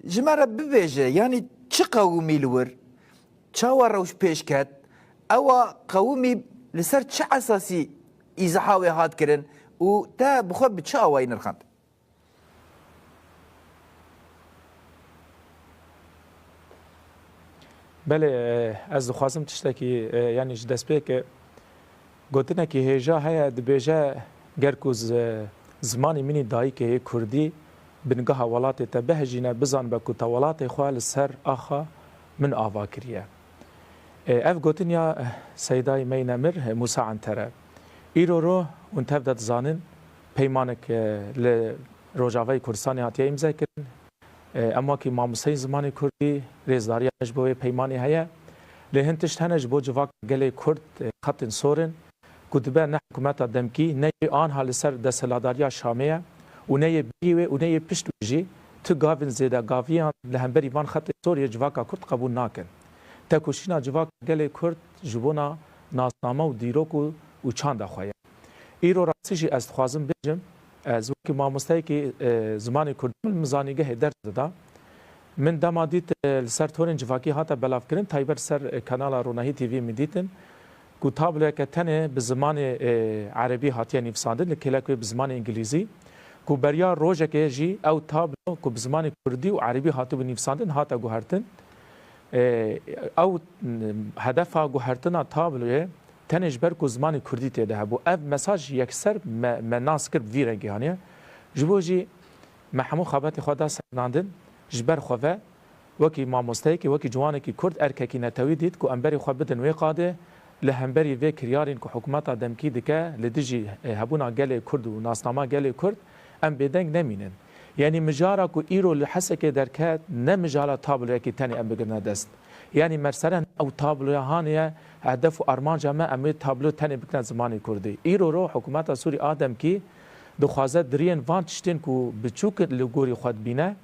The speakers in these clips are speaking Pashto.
جمره ببیجه یعنی چه قومی لور چاوا روش پیش کد او قومی لسر چه اساسی ایزحاوی هات کرن و تا بخواد به چه آوایی نرخند بله از دخوازم تشتکی یعنی دست به که گوتنه که هجا هیا دبیجه گرکوز زمانی منی دایی که کردی بنگاه ولات تبهجینه بزن به کتا ولات خواه لسر آخا من آوا کریه اف گوتنیا سیدای مینمر موسا عنتره ایرو رو انتف داد زانن پیمانک لروجاوی کردستانی هاتیه امضا کرن اما که ماموسای زمان کردی ریزداری جبوی پیمانی هیا لهنتش هنج بو جواک گلی کرد خط سورن کتبه نه حکومت دمکی نه آن حال سر دستلاداری شامیه و نه بیوه و نه پشت وجی تو گاوین زیده گاویان لهمبری وان خط سوریه جواکا کرد قبول ناکن تکوشینا جواک گلی کرد جبونا ناسنامه و دیروکو و چند خواهی ایرو راستیجی از خوازم بجم از وقتی ماموستایی که زمان کردی مزانیگه درس داده من دما دیت سر تورن جواکی هاتا بلاف کرن تایبر سر کانال روناهی تیوی میدیتن کو تابلو که تنه به زمان عربی هاتیه نفساندن لکلکوی به زمان انگلیزی کو بریا روزه که جی او تابلو کو به زمان کردی و عربی هاتو به نفساندن هاتا گوهرتن او هدفها گوهرتنا تابلوه تنش بر کو زمان کردی تیده هبو اف مساج یکسر مناس کرد وی رنگی هانیه جبوجی محمو خابت خدا سرناندن جبر خواه وکی ماموستایی که وکی جوانه که کرد ارککی نتوی دید که امبری خواه بدن وی قاده لهمبری وی کریارین که حکومت دمکی دکه لدیجی هبونا گل کرد و ناسنامه گل کرد ام بدنگ نمینن یعنی مجارا که ایرو لحسه که درکت نه مجالا تابلوی که تنی ام بگرنه دست یعنی مرسرن او تابلوی هانیه هدف و ارمان جمع امی تابلو تنی بکنه زمانی کردی ایرو رو حکومت سوری آدم کی دخوازه درین وان تشتین که بچوک لگوری خود بینه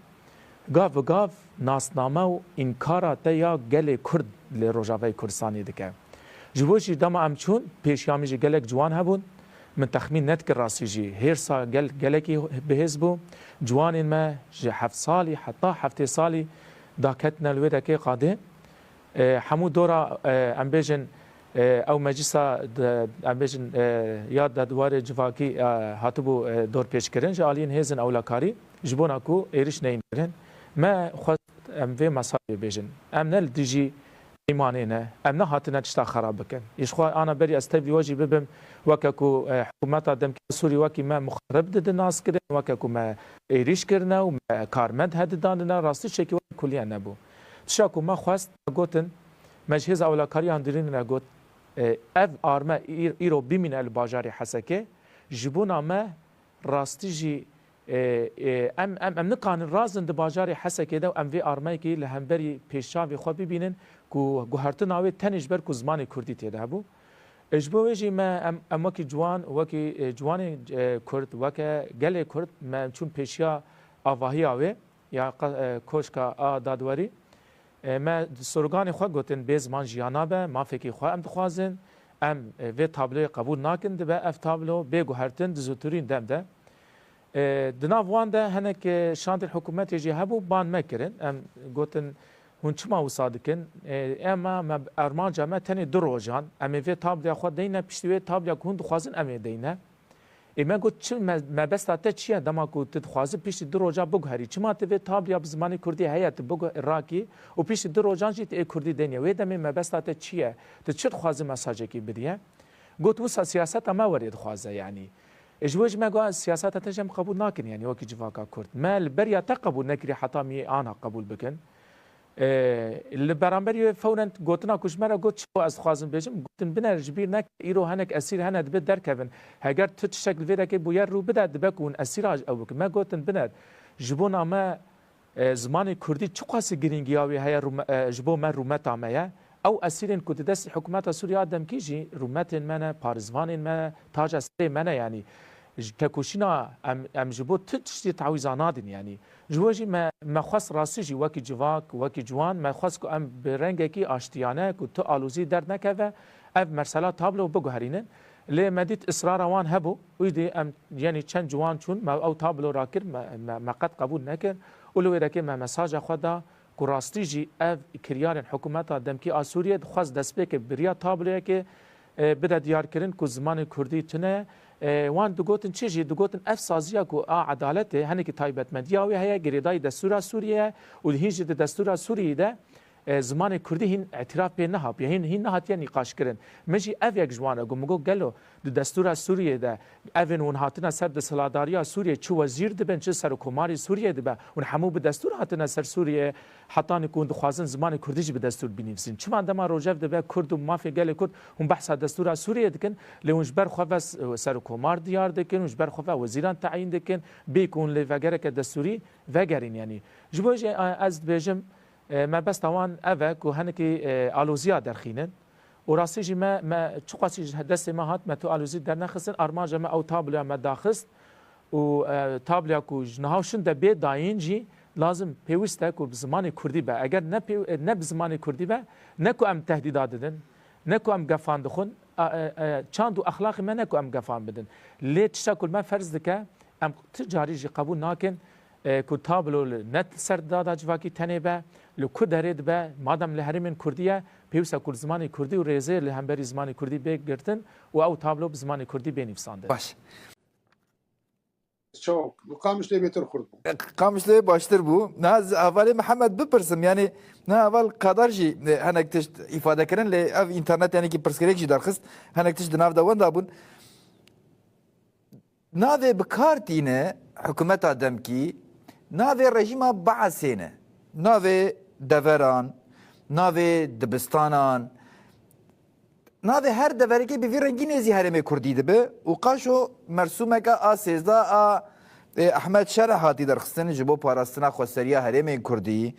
گاف ناسنامه و انکارات یا گل کرد لروجاوی کردستانی دکه جبوشی دم ام چون پیشیامی جی گلک جوان هبون من تخمین نت کر راسی جی هر سال گلکی بهز بو جوان ما جی 7 سالی حتی 7 سالی داکتنا الودا کی قاده حمو دورا ام بیجن او مجلس ام بیجن یاد دوار جواکی هاتبو دور پیش کردن جالین هزن اولاکاری جبونا کو ایرش نیم کردن ما خود ام وی مسائل بیجن ام نل دیجی ایمانینه ام نه هاتنه تشتا خراب بکن یشخوا انا بری استوی واجی ببم وککو حکومت دم سوری وکی ما مخرب ده ناس کردن وککو ما ایریش کردن و کارمند هد دادن راستی شکی کلیه نبو تشاکو ما خواست گوتن مجهز اولاکاری اندرین نگوت اف آرما ایرو بیمین الباجاری حسکه جبونا ما راستی جی ام نقان رازن د باجاری حسکه ده ام وی آرمای کی لهمبری پیشاوی خو ببینن کو گوهرتناوی تنش بر کو زمان کردی تیده هبو اجبوجی ما ام وکی جوان وکی جوان کرد وک گله کرد ما چون پیشیا آواهی آوی یا کوشکا دادواری ما سرگان خو گوتن به زمان جیانا به ما فکی خو ام دخوازن ام و تابلو قبول ناکن به اف تابلو به گوهرتن دزوتورین دم ده دناف وان ده هنک شاند الحکومت یجی هبو بان مکرن ام گوتن هون چما وصادکن اما ما ارمان جامع تنی دروجان ام وی تابلو خو دینه پشتوی تابلو هون دخوازن ام دینه اما گوت چه ما بس تا چیه دما کو تخواز پشت دروجا بگهری چما ته تابلو بزمانی کردی هیات بگو راکی و پشت دروجان جیت کردی دنیا و دم ما بس تا چیه ته چه خواز مساج کی بدیه گوت وسا سیاست ما ورید خوازه یعنی اجوج ما قال السياسات تجم قبول ناكن يعني وكي جفاكا كرد ما البريا تقبل نكري حتى مي انا قبول بكن اللي برامبري فورا قلتنا كوش مره قلت شو از خوازم بيجم قلت بنا جبير نك ايرو هنك اسير هنا دبت دركبن هاجر تشكل فيك بوير رو بدا دبكون اسير او ما قلت بنا جبونا ما زمان كردي چو قاس گرينگياوي هيا جبو ما رومتا ما او اسيرين كنت دست حكومات سوريا دم كيجي رومات منا بارزوان منا تاج اسري منا يعني تكوشينا ام جبو تشتي تعويزانادن يعني جوجي ما خاص راسيجي وكي جواك وكي جوان ما خاص كو ام برنگكي اشتيانه كو تو الوزي درد نكفه اف مرسلا تابلو بگهرينن لي مديت اصرار وان هبو ويدي ام يعني چند جوان چون ما او تابلو راكر ما قد قبول نكر ولویرکی ما مساج خدا کو راستی جی اف کریار حکومت دمکی آسوریه خواست دست به که بریا تابلوه که بده دیار کردن کو زمان کردی تنه وان دگوتن چیزی دگوتن اف سازیا کو عدالت هنی که تایبت مدیاوی هیا گریدای دستور سوریه و هیچ دستور سوریه ده زمان کردی هین اعتراف به نه هاب هین نه هاتیه نقاش کردن مجی اف یک جوانه گم گو گلو دستور سوریه ده اون ون هاتنا سر د سلاداریا سوریه چو وزیر دبن چه سر کوماری سوریه دبه ون همو به دستور هاتنا سر سوریه حتی نکون خوازن زمان کردی به دستور بنویسین چما دما روجف دبه کرد و مافی گل کرد هم بحث دستور سوریه دکن لونج بر خواس سر کومار دیار دکن ونج بر خواس وزیران تعیین دکن بیکون لوگره که دستوری وگرین یعنی جبوج از بجم ما بس طوان أفك وهنكي ألوزيا درخينن وراسيجي ما تقاسي دست ما هات ما تو ألوزي در نخسن أرماجا ما أو تابليا ما داخست و تابليا كو جنهاوشن ده بيت داين جي لازم بيوستا كو بزماني كردي با اگر نه بزماني كردي با نكو ام تهديدات ددن نكو ام قفان دخون چاند و أخلاقي ما نكو ام قفان بدن ليه تشاكل ما فرز دكا ام تجاري جي قبول ناكن کو تابلو نت سر دادا جواکی تنه به لکو درید به مادام لهرمن کردیه پیوسا کرد زمانی کردی و ریزه لهمبری زمانی کردی بگرتن و او تابلو زمانی کردی بنویسنده باش çok bu Kamışlı'ya beter kurdu. Kamışlı'ya baştır bu. Naz evveli Muhammed bipırsım yani ne evvel kadar jî henek tiş ifade kirin le ev internet yani ki pırskerek jî derxist henek tiş dinav da wenda bun navê bikartîne hikûmeta demkî navê rejîma Baesê ne navê deveran navê dibistanan navê her deverekê bi vî rengî nêzî herêmê Kurdî dibe û qaşo mersûmeke a sêzda a Ehmed Şereh hatî derxistin ji bo parastina xweseriya herêmên Kurdî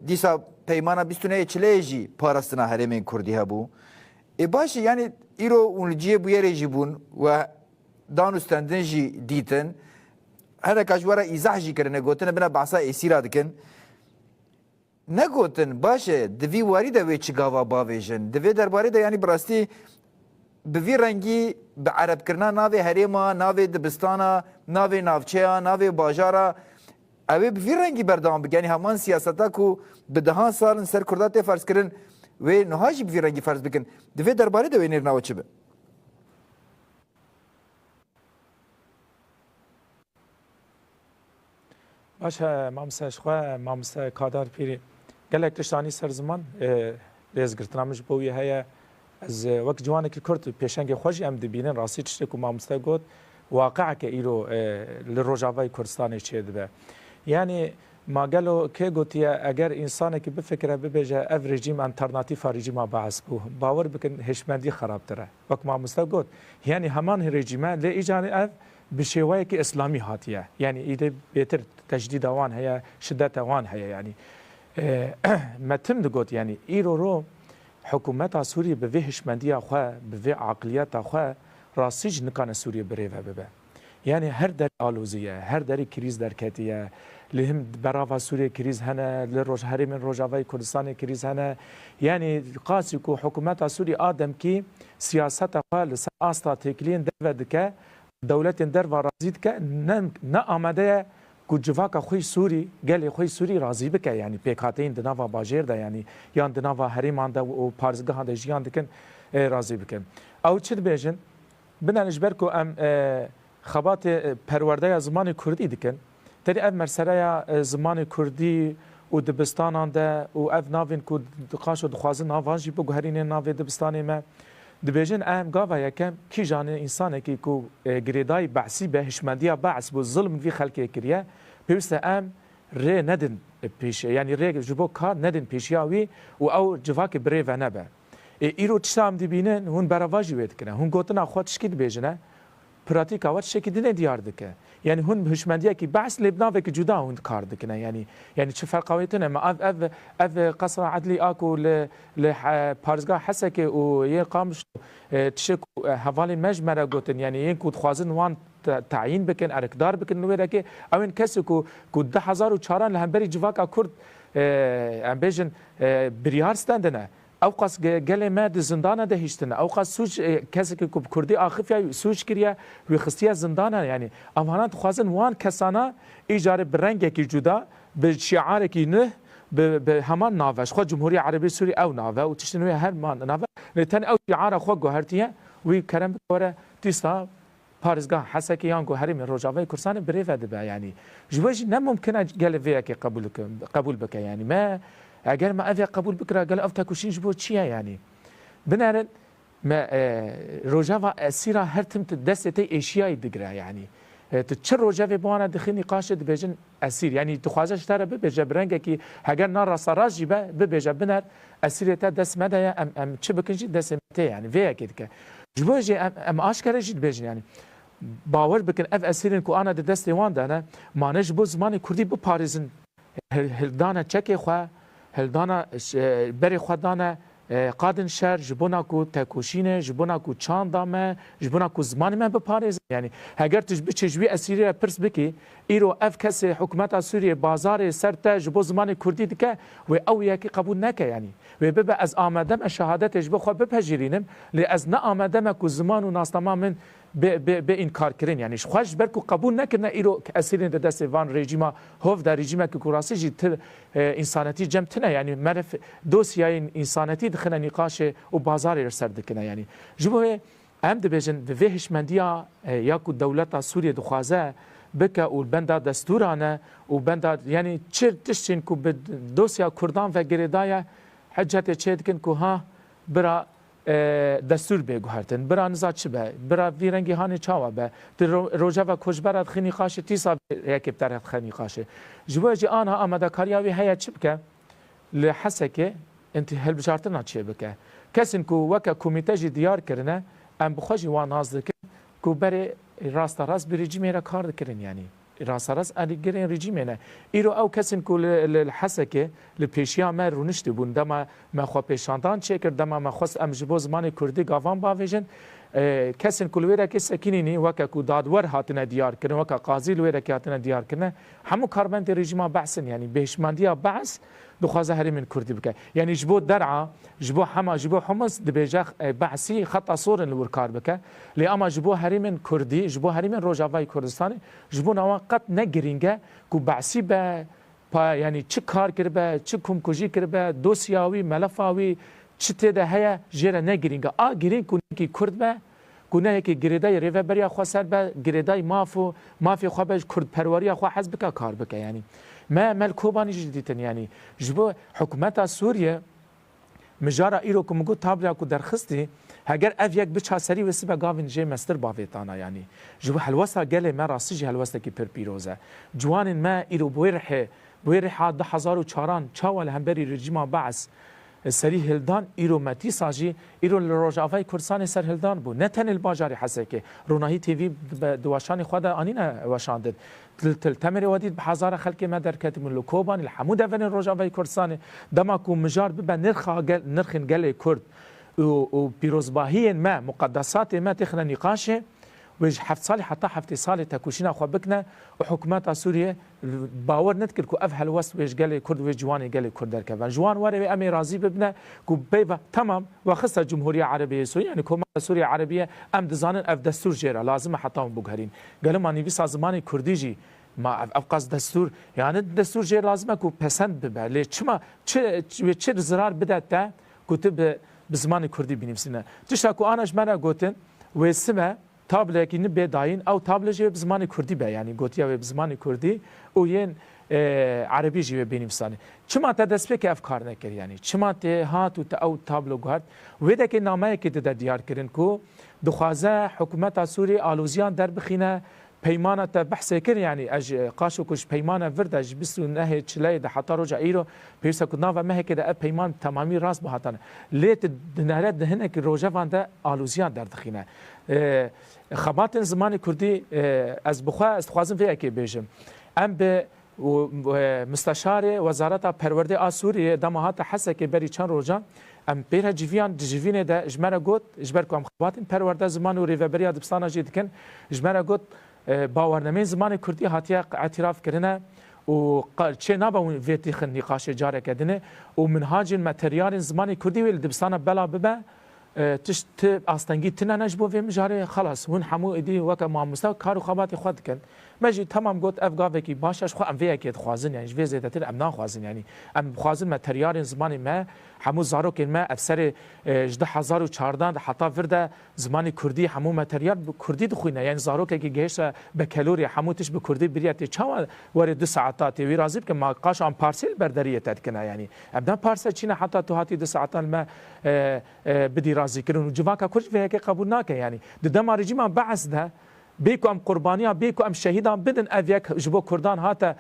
dîsa peymana bîstuneyê çileyê jî parastina herêmên Kurdî hebû başî yani îro û li ciyê bûyerê jî bûn we danûstendin jî dîtin hereka ji were îzah jî kirine gotine bine behsa êsîra dikin negotin baş e divî warî de wê çi gava bavêjin divê derbarê de yanî bi rastî bi vî rengî bi erebkirina navê herêma navê dibistana navê navçeya navê bajara ew ê bi vî rengî berdewam bike yanî heman siyaseta ku bi dehan salin ser Kurda tê ferz kirin wê niha jî bi vî rengî ferz bikin divê derbarê de wê nêrnava çi be باشه مامسه شخوا مامسه کادار پیری گلک تشتانی سر زمان ریز گرتنامش بوی هیا از وقت جوانه که کرد پیشنگ خوشی ام دبینن راسی تشته کو مامسته گفت واقع که ایرو لروجاوای کردستان چه ده یعنی ما قالوا که گوتیه اگر انسان که بفکره ببیجه اف رژیم انترناتیف رژیم باعث بو باور بکن هشمندی خراب تره وقت مامسته گفت یعنی همان رژیمه لی ایجان اف بشويه كي اسلامي هاتيه يعني اذا بيتر تجديد اوان هي شده اوان هي يعني ما تم دقوت يعني ايرو حكومه سوريا بفيهش منديه اخو بفي عقليات اخو راسيج نكان سوريا بريفه ببه يعني هر در الوزيه هر در كريز دركتيه لهم برافا سوريا كريز هنا للروج هري من روجاوي كردستان كريز هنا يعني قاسيكو حكومه سوريا ادم كي سياسه خالص استراتيجيين دبدك دولت در و رازید که نه آمده کو جواک خوی سوری گلی خوی سوری راضی بکه یعنی پیکاتین دنوا باجر ده یعنی یان دنوا هریمان ده و پارزگاه ده جیان دکن راضی بکن او چه بیجن بنانش برکو ام خبات پرورده زمان کردی دکن تری اف مرسره زمان کردی و دبستان ده و اف ناوین کو دقاش و دخوازن ناوانجی بگو هرین ناوی دبستانی ما دبیجن اهم گاوا یکم کی جان انسان کی کو گریدای بعثی به هشمندیا بعث بو ظلم فی خلق کریه پیوست ام ری ندن پیش یعنی ری جبو کار ندن پیشیاوی و او جواک بری و نبه ایرو تشام دبینن هون براواجی وید کنه هون گوتنا خودش کی دبیجنه پراتیک اوت شکی دینه دیار دکه يعني هون هشمنديه كي بعث لبنان في جدا هون كارد كنا يعني چه فرقاويتنا ما اف قصر عدلي اكو ل بارزغا حسكي و يقامش تشكو حوالي مجمره قوتن يعني ينكو خوازن وان تعيين بكن اركدار بكن نويركي او ان كسكو كو 10000 لهمبري جواكا كرد ام بيجن بريار ستاندنا او قاس گله ما د زندانه ده هیشتنه او قاس سوج کسی که کردی آخفیا سوج کریه و خستیا زندانه یعنی افغانان خوازن وان کسانا ایجار برنگ کی جدا به شعار کی نه به همان ناوش خود جمهوری عربی سوری او ناوه و تشتنوی هر مان ناوه لتن او شعار خود گوهرتیه وی کرم بوره تیستا پارزگاه حسکی یان گوهری من روجاوی کردستان بریفه دبه یعنی جوجی نممکنه گله ویا که قبول بکه یعنی ما اگر ما افیا قبول بکره گله افتا کشین جبو چیه یعنی بنارن ما روجاوا اسیرا هر تم دسته ایشیای دگره یعنی چه روجاوی بوانا دخی نقاش دبیجن اسیر یعنی تخوازش تره ببیجه برنگه که اگر نار سراج جیبه ببیجه بنار اسیرتا دست مده ام چه بکنجی دست مده یعنی ویا که جبوجی ام آشکاره جید بیجن یعنی باور بکن اف اسیرین کو آنا دست وان دانه مانش بو زمان کردی بپارزن هلدانه چکی خواه هلدانه بری خود دانه قادن شهر جبونا کو تکوشینه جبونا کو چاندامه جبونا کو زمان من بپارزن یعنی اگر تجبی چجوی اسیری پرس بکی ایرو اف کس حکومت سوریه بازار سرته جبو زمان کردی دکه و او یکی قبول نکه یعنی و ببه از آمدم شهادت جبو خو بپذیرینم لی از نه آمدم کو زمان و ناسنامه من به انکار کردن یعنی خوش برکو قبول نکردن ایرو اسیرین دست وان رژیما هوف در رژیما که کراسی جی انسانیتی جمع تنه یعنی مرف دوسیای انسانیتی دخنه نقاش و بازار سر دکنه یعنی جبوه ام دبیجن و هشمندیا یا کو دولت سوریه دخوازه بکه و بنده دستورانه و بنده یعنی چه تشتین کو به دوسیا کردان و گریدای حجت چه دکن کو ها برا دستور بگوهرتن برا نزا چه به برا ویرنگی هانی چاوا به در روژه و کشبرات خینی خاشه تیسا یکیب ترخ خینی خاشه جوه جی آنها آمده کاریاوی هیا چه بکه لحسه که انت هل بجارتنا چه بکه کسین کو وکا کمیته جی دیار کرنه ام بخواجی وان ناز دکن کو بری راست راست بی رژیمی را کار دکرن یعنی راست راست علی گرین رژیمی نه ایرو او کسین کو الحسه که لپیشیا ما رونشت بون دما ما خو پیشاندان چه کرد دما ما خواست ام جبو زمان کردی گاوان باویجن کسین کو لویرا که سکینینی وکا کو دادور هاتنه دیار کرن وکا قاضی لویرا که هاتنه دیار کرن همو کاربند رژیما بحثن یعنی بهشمندیا بحث دخوازه هری من کردی بکه یعنی جبو درعا جبو حما جبو حمص دبیجاخ بحثی خط صورن الورکار بکه لی اما جبو هری من کردی جبو هری من روجاوای کردستانی جبو نوان قط نگرینگه کو بحثی به یعنی چه کار کرده چه کمکوژی کرده دوسیاوی ملفاوی چه تده هیا جره نگرینگه گرین کنی که کرد به کنه که گریدای ریوه بریا خواه به گریدای مافی خواه به کرد پرواری خواه حزب که کار بکه یعنی ما ملکوبانی جدیدن یعنی جبو حکومت سوریه مجارا ایرو که مگو تابلیا که درخستی اگر اف یک بچه سری وسی به گاوین جه مستر باویتانا یعنی جبو حلوستا گله ما راستی جه حلوستا که پر پیروزه جوان ما ایرو بویرحه 10,004 چاوال همبری رژیما بعث سری هلدان ایرو متی ساجی ایرو لروجاوای کردستان سر هلدان بو نه تن الباجاری حسه که روناهی تیوی دواشانی خود آنینا واشاندد تلتمر ودید بحزار خلق ما در کتم لوکوبان الحمود اون روجاوای کردستان دما کو مجار به نرخن گله کرد و پیروزباهی ما مقدسات ما تخنا نقاشه ويج حفت صالي حتى حفت صالي تكوشينا خو بكنا وحكومات سوريا باور نذكر كو افهل وست ويج قال كرد ويج جواني قال كرد دركبان جوان وري امي راضي ببنا كو بيبا تمام وخصها جمهوريه عربيه سوريا يعني كوما سوريا عربيه ام دزانن اف دستور جيرا لازم حتى بوغهرين قالوا ماني بيس زماني كرديجي ما افقاس دستور يعني الدستور جير لازم كو پسند ببه ليه چما چه زرار بدات كتب بزمان كردي بنفسنا تشاكو انا جمانا قوتن وسمه تابله کی نبی داین او تابله جوی بزمان کردی به یعنی گوتیا و بزمان کردی او ین عربی جوی بینیمسانی چما تا دست به که افکار نکر یعنی چما ته هات و تا او تابلو گهرد و ده که نامه که ده دیار کرن کو دخوازه حکومت سوری آلوزیان در بخینه پیمانه تا بحث کر یعنی اج قاشو کش پیمانه ورد اج بسو نه چلای ده حتی رجع ایرو پیرسا کدنا و مه که ده پیمان تمامی راست بهاتن لیت دنهرت دهنه که روجا وانده آلوزیان در دخینه خبات زمان کردی از بخوا استخوازم فيها که بیجم ام به مستشار وزارت پرورده آسوری دماهات حسه که بری چند روزا ام پیره جویان ده جمره گوت جبر کم خبات پرورده زمان و ریوبریا دبستان جدی کن جمره گوت باورنامه زمان کردی هاتیه اعتراف کردنه چه نبا ویتی خن نقاش جاره کدنه و منهاج متریال زمانی کردی ویل دبستان بلا ببه تشت استنگی تنه نجبو ویم جاره خلاص هون حمو ادی وک ما مستوى کارو خبات خود کن ماجی تمام گوت افگاوه کی باشش خو ام وی کید خوازن یعنی وی زیدتر ام ناخوازن یعنی ام خوازن متریال زمانی ما حمو زارو کن ما افسر 10014 حتی ورده زمانی کردی حمو متریال کردی دخوینه یعنی زارو که گهش به کالوری حمو تش به کردی بریت چاو ور 2 ساعات وی رازب که ما قاش ام پارسل بردریه تدکنه یعنی ابدا پارسل چینه حتی تو هاتی 2 ساعات ما بدی رازی کرن جواکا کورج وی که قبول ناکه یعنی دم رژیم بعث ده بیکو ام قربانیا بیکو ام شهیدان بدن اویک جبو کردان هاتا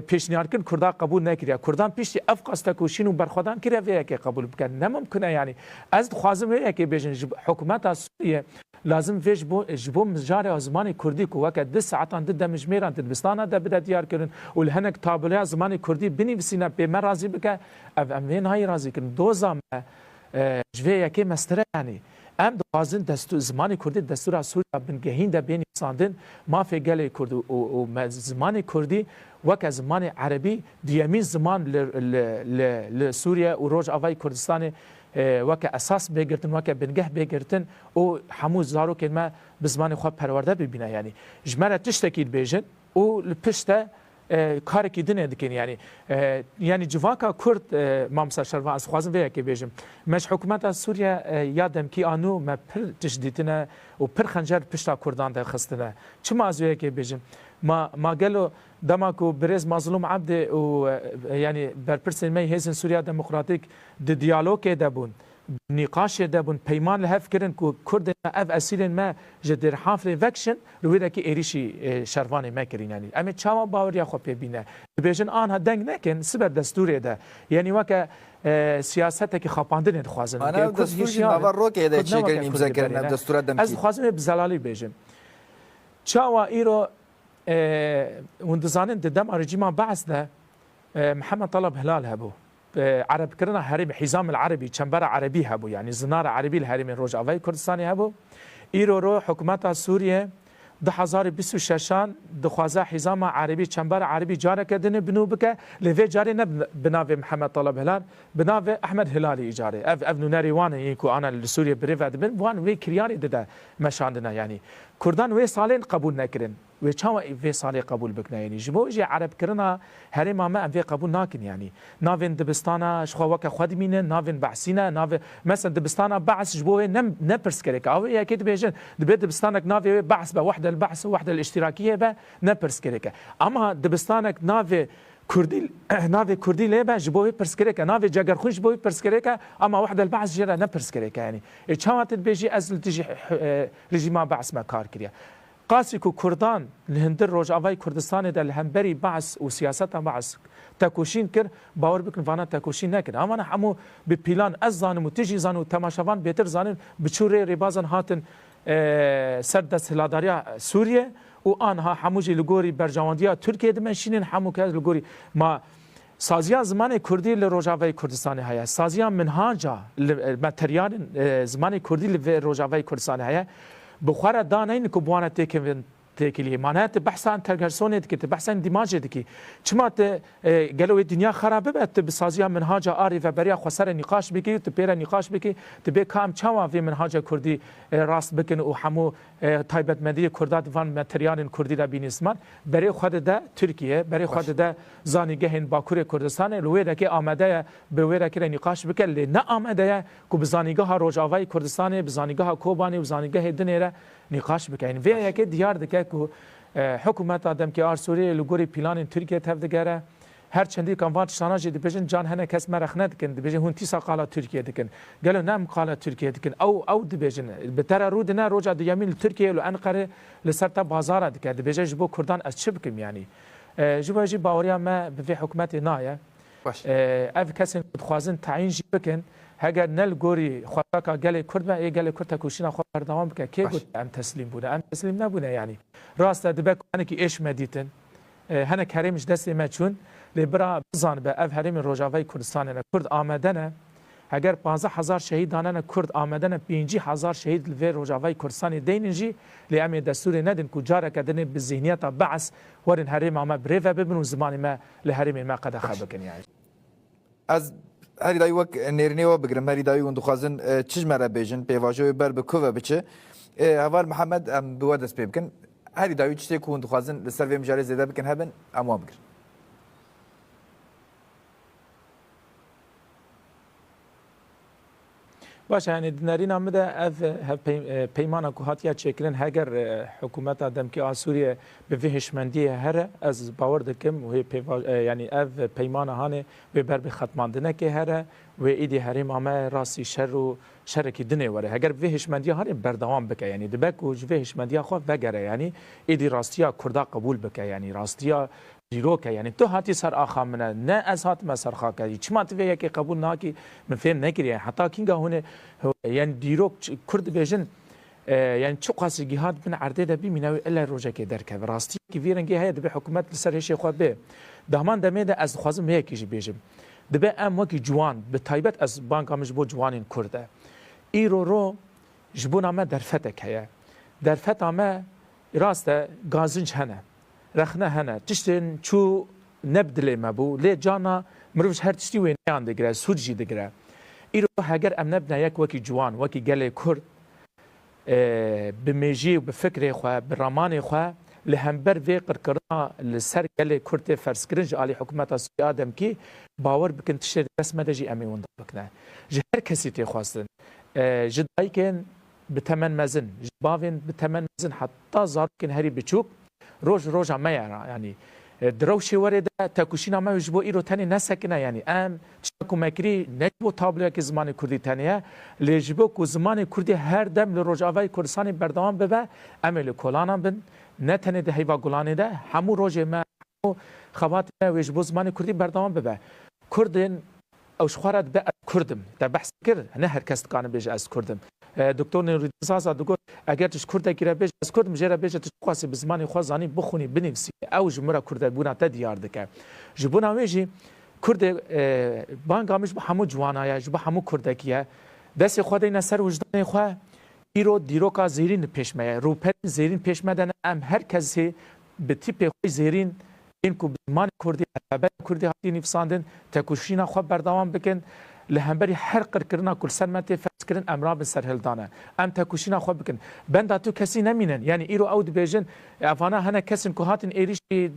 پیشنهاد کن کردان قبول نکریا کردان پیش افقاست کوشین و برخودان کریا ویک قبول بکن نممکنه یعنی از خوازم ویک بیژن حکومت سوریه لازم فيش جبو مجاري زماني كردي كوك 2 ساعات ضد مجميران تدبستانا ده بدا ديار كرن والهنك طابليا زماني كردي بني بسينا بما رازي بك امين هاي رازي كن دوزا جوي يكي مستر يعني ام دوازن دستور زماني كردي دستور سوريا بنجهين ده بين ساندن ما في قال كردي و زماني كردي وك زماني عربي ديامين زمان لسوريا وروج افاي كردستاني وک اساس بگرتن وک بنگه بگرتن او همو زارو که ما بزمان خواب پرورده ببینه یعنی جمره تشتکید بیجن او لپشته کار کی دنیا دکن یعنی جواکا کرد مامسا شروا از خوازم ویا که بیجم مش حکومت سوریه یادم کی آنو ما پر تشدیدنه و پر خنجر پشتا کردان ده خستنه چما از ویا که بیجم ما قالوا دماكو بريز مظلوم عبد ويعني بربرسن مي هيزن سوريا ديمقراطيك دي ديالوج دبون نقاش دبون بيمان لهف كرن كو كرد اف اسيلن ما جدر حافل فاكشن لويدا كي ايريشي شرفاني ما كرين يعني امي تشاوا باوريا خو بينا بيجن ان هدنگ نكن سبر دستوري ده يعني وك سياستك خاپاندن خوازن انا دستوري نوار رو که ده چه کرن امضا کردن دستور دم از خوازن بزلالي بيجن تشاوا ايرو وندزانن دم رجيم بعث ده محمد طلب هلال هبو عرب كرنا هرم حزام العربي چنبر عربي هبو يعني زنار عربي الهرم روج اوي كردستاني هبو ايرو رو حكومت سوريا 2026 دخوازه حزام عربي چنبر عربي جاره كدن بنو بك لفي جاري نب بناوي محمد طلب هلال بناوي احمد هلالي اجاري اف نوناري وان يكو انا لسوريا بريفاد بن وان وي كرياري ده مشاندنا يعني كردان وي سالين قبول نكرن و چاوا في سالي قبول بكنا يعني جبو جي عرب كرنا هرما ما في قبول ناكن يعني نافن دبستانا شخوا وك خدمين نافن بعسينا ناف مثلا دبستانا بعث جبو نبرس كريك او يا كيد بيجن دبستانك نافي بعث بوحده البعث وحده الاشتراكيه به نبرس كريك اما دبستانك نافي كردي نافي كردي لبا جبوي برسكريكا نافي جاگر خوش بوي برسكريكا اما وحده البعث جرا نبرسكريكا يعني چاوات بيجي ازل تجي رژیم بعث ما کار کریا قاسی کو کردان لهندر روج اوای کردستان ده لهمبری بعث و سیاست بعث تکوشین کر باور بکن وانا تکوشین نکر اما همو به پلان از زانم و تجی زانو تماشاوان بهتر زانم بچوره ریبازن هاتن سردس هلاداریا سوریه و آنها هموجی لگوری برجواندیا ترکیه دمشینن همو که لگوری ما سازیا زمان کردی لروجاوی کردستان هیا سازیا منهاجا متریال زمان کردی لروجاوی کردستان هیا بخوره دانین که بوانه تکیلی معناته بحثان ترگرسونید که بحثان دیماجه دکی چما ت گلوی دنیا خرابه بات بسازیا منهاجا آری و بریا خسر نقاش بکی تو پیرا نقاش بکی تو به کام چما وی منهاجا کردی راست بکن و همو تایبت مدی کردات وان متریال کردی را بینسمان برای خود ده ترکیه برای خود ده زانیگه باکور کردستان لوی که آماده به وی که نقاش بکن نه آماده که بزانیگاه روجاوی کردستان بزانیگاه کوبانی بزانیگاه دنیره نقاش بکن وی یک دیار دکه که حکومت آدم که آرسوری لگوری پلان ترکیه تفدگره هر چندی کاموان شاناجی دبیجن جان هنه کس مرخنه دکن دبیجن هون تیسا قالا ترکیه دکن گلو نام قالا ترکیه دکن او دبیجن بتر رود نه روجا دیامین ترکیه لو انقره لسرتا بازار دکن دبیجن جبو کردان از چه بکم یعنی جبو جی باوریا ما به حکومت نایه اف کسی خوازن تعیین جی بکن هگر نل گوری خواهکا گله کرد و ای گله کرد تکوشینا خود بردوام بکن که گفت ام تسلیم بوده ام تسلیم نبوده یعنی راست دبک هنه کی ايش مدیتن هنه کریمش دستی ما چون لبرا بزان به اف هرم روجاوی کردستان کرد آمدنه اگر 15000 شهید دانن کرد آمدن 50000 شهید لوی روجاوای کردستان دینجی لیام دستور ندن کو جاره کدن به ذهنیت بعث ورن حریم ما بریو ببنو زمان ما لحریم ما قد خبکن یعنی از هری دایی وک نیرنی و بگرم هری دایی و دخوازن چیز مرا بیجن پیواجوی بر بکوه بچه هوار محمد ام بوادس پی بکن هری دایی چی کون دخوازن لسر وی مجال زیاده بکن هبن اموا بکر باشه یعنی دنارین آمده اف پیمان که هاتیا چکرن هگر حکومت آدم که آسوریه به وحشمندی هر از باور دکم و یعنی اف پیمان هانه به بر به ختماندنه که هر و ایدی هریم آمه راسی شر و شر کی دنه وره هگر وحشمندی هانه بردوام بکه یعنی دبک و وحشمندی خو وگره یعنی ایدی راستیا کردا قبول بکه یعنی راستیا دیروکه یعنی تو هاتی سر آخا منه نه از هات مسر خاکه چما تو یکی قبول ناکی من فهم نکریه حتی کینگا هونه یعنی دیروک کرد بیجن یعنی چه قاسی جهاد بن عرضه ده بمیناوی الا روجه که درکه راستی که ویرنگی هیا دبی حکومت لسر هیچ خو به دهمان دمیده از خوازم یکیش بیجم دبی ام وکی جوان به تایبت از بانک همش بو جوانین کرده ایرو رو جبون آمه درفتک هیا درفت آمه راسته گازنج هنه رخنه هنه تشتن چو نبدله مبو لی جانا مروش هر تشتی وینیان دگره سورجی دگره ایرو هگر ام نبنا یک وکی جوان وکی گله کرد بمیجی و بفکر خواه برامان خواه لهمبر وی قرقرنا لسر گله کرد فرسکرنج آلی حکومت سوی آدم کی باور بکن تشتی رسمه دجی امی ونده بکنه جهر کسی تی خواستن جدایی کن بتمن مزن جباوین بتمن مزن حتی زار کن هری بچوک روج ما يعني دروشي ورده تاكوشينا ما يجبو ايرو تاني نسكنا يعني ام تشكو مكري نجبو تابلو كي زمان كردي تانية لجبو كو زمان كردي هر دم لروجاوي كردستاني بردوام ببا امل كولانا بن نتنه ده هيوا غولاني ده همو روج ما خبات ما يجبو زمان كردي بردوام ببا كردن او شخوارت به کردم در بحث کرد نه هر کس کانه بیجه از کردم دکتر نوریدزازا دکتر اگر تش کرده کی را بیجه از کردم جرا بیجه تش قاسی به زمان خوازانی بخونی بنویسی او جمره کرده بونا تا دیار دکه جبونا ویجی کرده بانگامش به همو جوانایا جب همو کرده کیه دست خود این سر وجدان خو ایرو دیروکا زیرین پیشمه روپن زیرین پیشمه دن ام هر کسی به تیپ خو زیرین این کو زمان کردی عربی کردی هاتی نفساندن تکوشینا خواب بردوام بکن لهمبری هر قرکرنا کل سلمت فکرن امرا به سرهلدانه ام تکوشینا خواب بکن بنده تو کسی نمینن یعنی ایرو اود بیجن افانا هنه کسین که هاتن ایریشی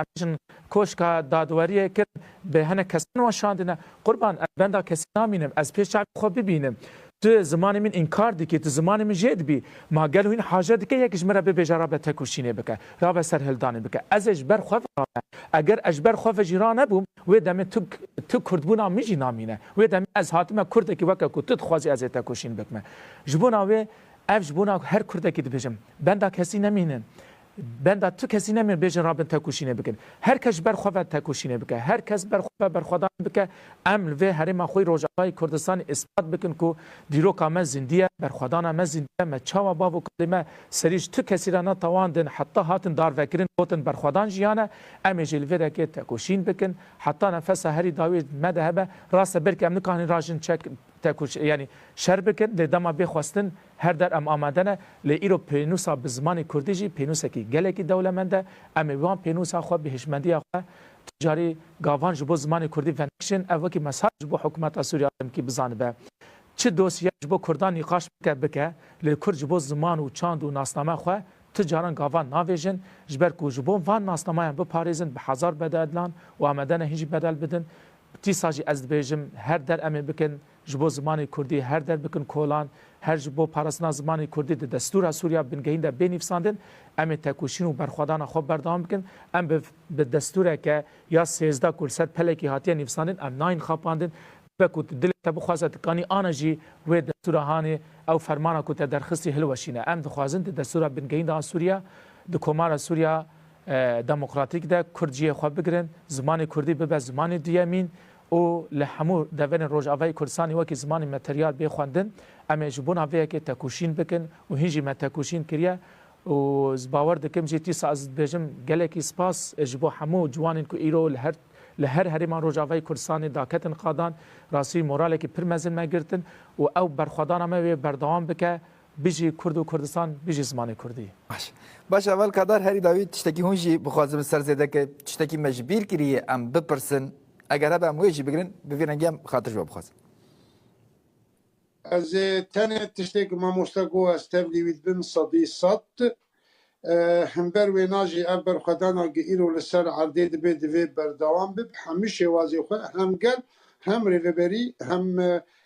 امشن کوشکا دادواری کرد به هنه کسین وشاندنه قربان بنده کسی نمینم از پیش شعب خواب ببینم تو زمان من انکار دی که تو زمان من جد بی ما قالوا این حاجه دی که یکیش مرا به بجرا به تکوشینه بکه را به سرهلدانه بکه از اجبر خوف اگر اجبر خوف جیران نبوم و دم تو کردبونا میجی نامینه و دم از حاتمه کرد کی وکه کو تو خوازی از تکوشین بکمه جبونا و اف جبونا هر کرد کی بجم بنده کسی نمینن بنده تو کسی نمین بیجن رابن تکوشینه بکن هر کس بر خواه تکوشینه بکن هر کس بر خواه بر خدا بکن امل و هرم خوی روجای کردستان اثبات بکن کو دیرو کام زندیه بر خدا نام زندیه ما چاوا بابو کلمه سریج تو کسی را نتواندن حتی هاتن دار وکرین بوتن بر خدا جیانه ام جلوه که تکوشین بکن حتی نفس هری داوید مذهب راست برک ام نکانی راجن چک تکوش یعنی شر بکن لدما بخواستن هر در ام آمدنه لایرو پینوسا به زمان کردیجی پینوسا کی گله کی دولمنده ام وان پینوسا خو به هشمندی خو تجاری گاوان جبو زمان کردی فنکشن اوکی مساج بو حکومت سوریه کی بزانبه چه دوسیه جبو کردان نقاش بکه لکرد جبو زمان و چاند و ناسنامه خو تجاران گاوان ناویژن جبر کو جبو وان ناسنامه به پاریزن به هزار بدلان و آمدنه هیچ بدل بدن تی ساجی از بیجم هر در ام بکن جبو زمان کردی هر در بکن کولان هر جبو پارسنا زمان کردی د دستور سوریه بنگهین ده بنفساندن ام تکوشین و برخوادان خوب بردام بکن ام به دستور که یا 13 کلسد پلکی هاتی نفساندن ام 9 خاپاندن بکوت دل تبو خوازت کانی آنجی و دستور هانه او فرمانه کوت درخستی هلوشینه ام دخوازن دستور بنگهین ده سوریه د کومار سوریه دموکراتیک ده کردجی خوب بگیرن زمان کردی به زمان دیامین او لحمو دفن روجاوی کردستانی وکی زمان متریال بخواندن اما جبون اوی که تکوشین بکن و هنجی ما تکوشین کریه و زباور دکم جی تیسا از بجم گله کی سپاس جبو همو جوانین کو ایرو لهر هرما روجاوی کردستان داکتن قادان راسی موراله که پر مزن مگرتن و او برخوادان ما بردوام بکه بیجی کرد و کردستان بیجی زمان کردی. باش اول کدار هری داوید تشتکی هونجی بخوازم سر زده که تشتکی مجبیر کریه ام بپرسن اگر هبه امویجی بگرن ببینن هم خاطر جواب بخوازم. از تنه تشتێک مامۆستاگۆ ئەستەبلیویت بن سەدی سەد هەمبەر وێ ناژی ئەv بەرخەدانا گەئیر و لەسەر عەردێ دەبێ divê berdewam bib hemî şêwazê xwe hem gel hem rêveberî hem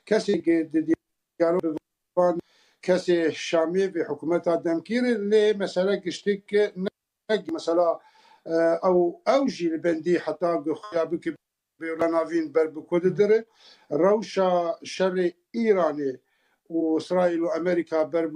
kesێkê di diyalogan kesê Şamê vê hikûmeta demkîr lê mesele giştîk ne mesela ew jî li bendî heta xuya bike بێناوین ber bi ku didire rewşa şerê İranê û İsraîl û Amerîka ber